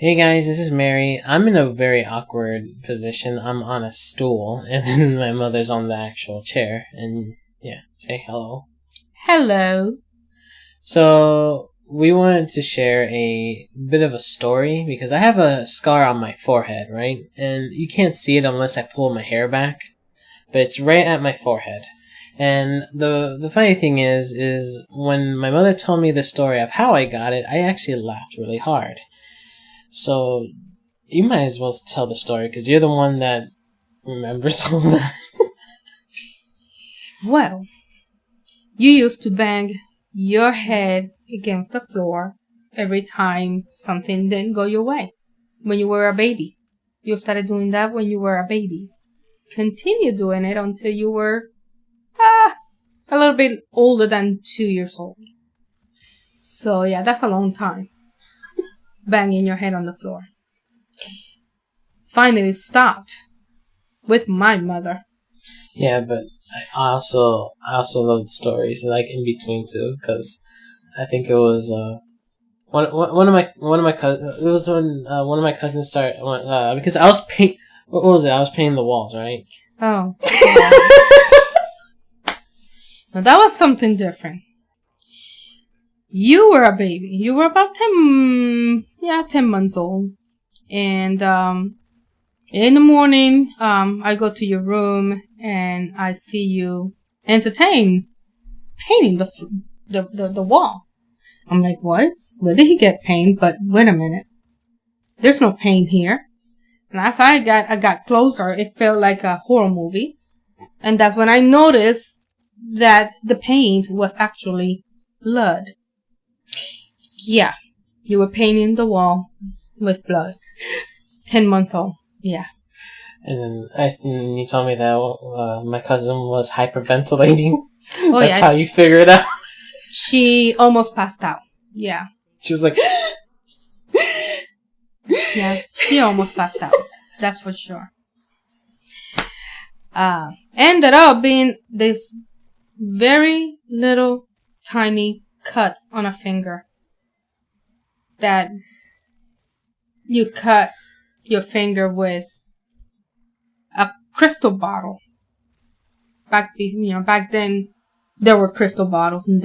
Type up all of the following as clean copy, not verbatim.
Hey guys, this is Mary. I'm in a very awkward position. I'm on a stool, and then my mother's on the actual chair. And yeah, say hello. Hello. So, we wanted to share a bit of a story because I have a scar on my forehead, right? And you can't see it unless I pull my hair back, but it's right at my forehead. And the funny thing is when my mother told me the story of how I got it, I actually laughed really hard. So, you might as well tell the story because you're the one that remembers all that. Well, you used to bang your head against the floor every time something didn't go your way when you were a baby. You started doing that when you were a baby. Continue doing it until you were a little bit older than 2 years old. So yeah, that's a long time. Banging your head on the floor. Finally stopped with my mother. Yeah, but I also love the stories like in between too, because I think it was one of my cousins. It was when one of my cousins started because I was paint. What was it? I was painting the walls, right? Oh. Now that was something different. You were a baby. You were about 10 months old. And in the morning, I go to your room and I see you painting the wall. I'm like, where did he get paint? But wait a minute. There's no paint here. And as I got closer, it felt like a horror movie. And that's when I noticed that the paint was actually blood. Yeah, you were painting the wall with blood. 10 months old. Yeah. And then you told me that my cousin was hyperventilating. Oh, That's how you figure it out. She almost passed out. Yeah. She was like... Yeah, she almost passed out. That's for sure. Ended up being this very little tiny cut on a finger that you cut your finger with a crystal bottle. Back then there were crystal bottles and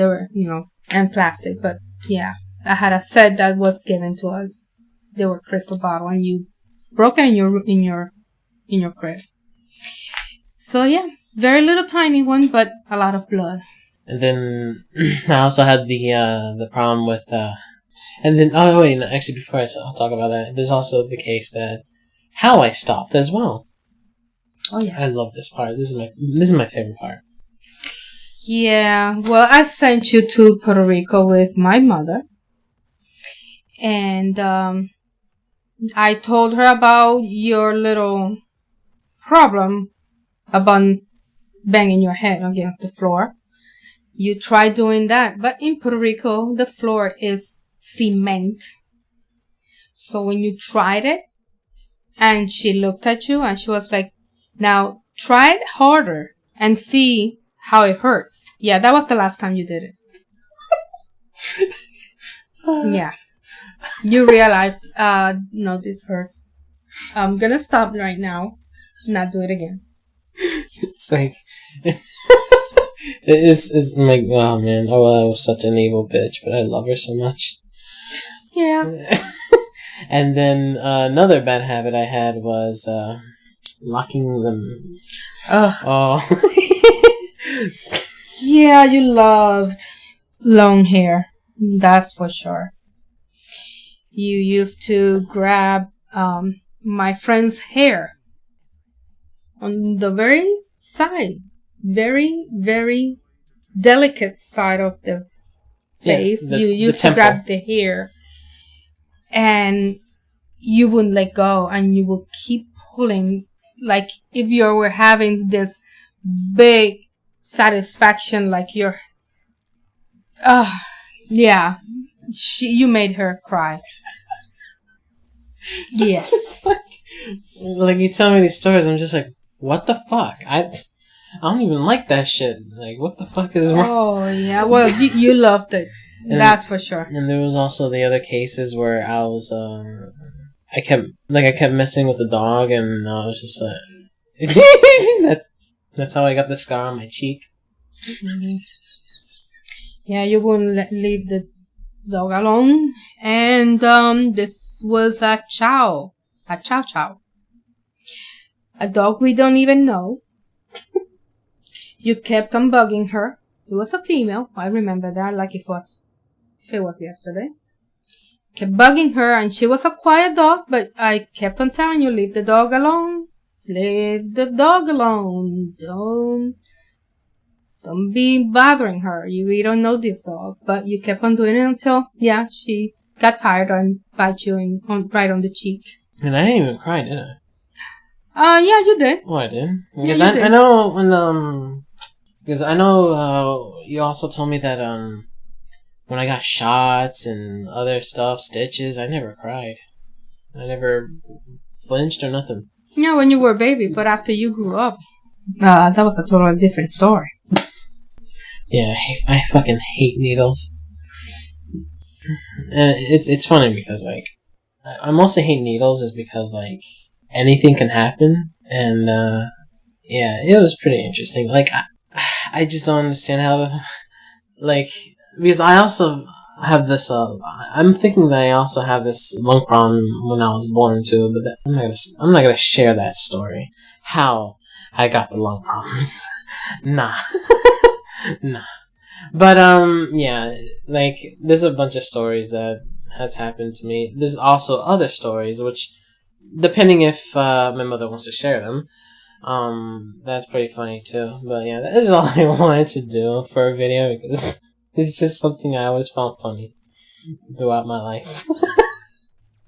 and plastic, but yeah, I had a set that was given to us. They were crystal bottle and you broke it in your crib. So yeah, very little tiny one, but a lot of blood. And then I also had the problem with and then actually before I talk about that, there's also the case that how I stopped as well. Oh yeah, I love this part. This is my favorite part. Yeah, well, I sent you to Puerto Rico with my mother, and I told her about your little problem about banging your head against the floor. You try doing that, but in Puerto Rico, the floor is cement. So when you tried it, and she looked at you and she was like, now try it harder and see how it hurts. Yeah, that was the last time you did it. Yeah. You realized, no, this hurts. I'm gonna stop right now. Not do it again. It's like... It's like, oh man, I was such an evil bitch, but I love her so much. Yeah. And then another bad habit I had was locking them. Oh. Yeah, you loved long hair. That's for sure. You used to grab my friend's hair on the very side. Very, very delicate side of the face. Yeah, you used to grab the hair and you wouldn't let go and you would keep pulling like if you were having this big satisfaction, like you're yeah, you made her cry. Yes. like you tell me these stories, I'm just like, what the fuck? I don't even like that shit. Like, what the fuck is wrong? Oh yeah, well you loved it. That's for sure. And there was also the other cases where I was I kept messing with the dog, and I was just like, that's how I got the scar on my cheek. Yeah, you wouldn't leave the dog alone. And this was a chow. A chow chow. A dog we don't even know. You kept on bugging her. It was a female. I remember that like it was yesterday. Kept bugging her, and she was a quiet dog, but I kept on telling you, leave the dog alone. Leave the dog alone. Don't be bothering her. We don't know this dog. But you kept on doing it until, yeah, she got tired and bite you right on the cheek. And I didn't even cry, did I? Yeah, you did. Oh, I did? Because Yeah, you did. I know when, because I know, you also told me that, when I got shots and other stuff, stitches, I never cried. I never flinched or nothing. Yeah, when you were a baby, but after you grew up, that was a totally different story. Yeah, I fucking hate needles. And it's funny because, like, I mostly hate needles is because, like, anything can happen. And, yeah, it was pretty interesting. Like, I just don't understand how, like, because I also have this, I'm thinking that I also have this lung problem when I was born too, but I'm not gonna share that story. How I got the lung problems. Nah. Nah. But, yeah, like, there's a bunch of stories that has happened to me. There's also other stories, which, depending if, my mother wants to share them, that's pretty funny too. But yeah, that is all I wanted to do for a video because it's just something I always found funny throughout my life.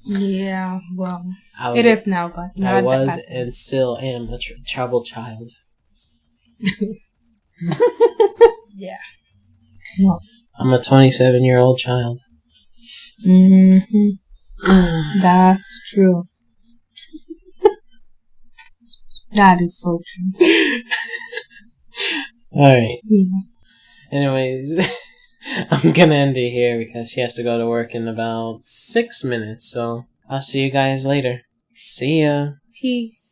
Yeah, well, it is now, but not I was that and still am a troubled child. Yeah. Well, I'm a 27-year-old child. Mm-hmm. That's true. That is so true. Alright. Yeah. Anyways, I'm gonna end it here because she has to go to work in about 6 minutes, so I'll see you guys later. See ya. Peace.